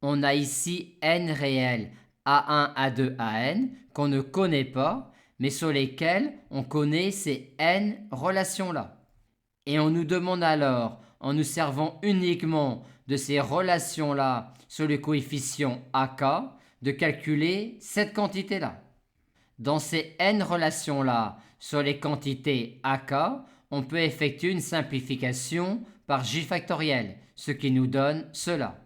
On a ici n réels A1, A2, AN qu'on ne connaît pas, mais sur lesquels on connaît ces n relations-là. Et on nous demande alors, en nous servant uniquement de ces relations-là sur le coefficient AK, de calculer cette quantité-là. Dans ces n relations-là sur les quantités AK, on peut effectuer une simplification par j factoriel, ce qui nous donne cela.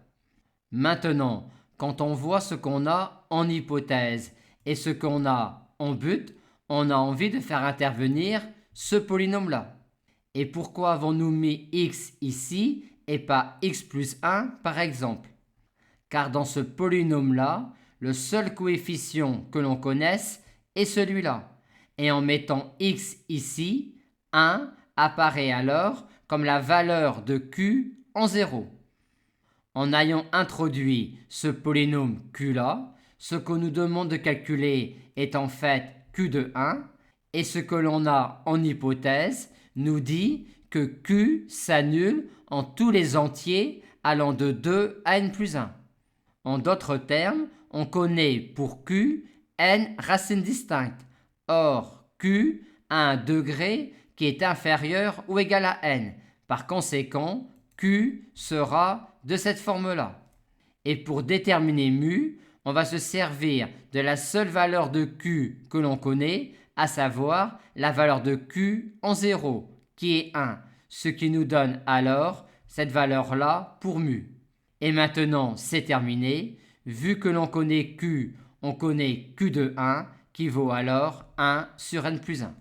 Maintenant, quand on voit ce qu'on a en hypothèse et ce qu'on a en but, on a envie de faire intervenir ce polynôme-là. Et pourquoi avons-nous mis x ici et pas x plus 1 par exemple? Car dans ce polynôme-là, le seul coefficient que l'on connaisse est celui-là. Et en mettant x ici, 1 apparaît alors comme la valeur de q en 0. En ayant introduit ce polynôme q-là, ce qu'on nous demande de calculer est en fait q de 1, et ce que l'on a en hypothèse nous dit que q s'annule en tous les entiers allant de 2 à n plus 1. En d'autres termes, on connaît pour q n racines distinctes. Or, q a un degré qui est inférieur ou égal à n. Par conséquent, q sera de cette forme-là. Et pour déterminer mu, on va se servir de la seule valeur de q que l'on connaît, à savoir la valeur de q en 0, qui est 1, ce qui nous donne alors cette valeur-là pour mu. Et maintenant, c'est terminé. Vu que l'on connaît q, on connaît q de 1, qui vaut alors 1 sur n plus 1.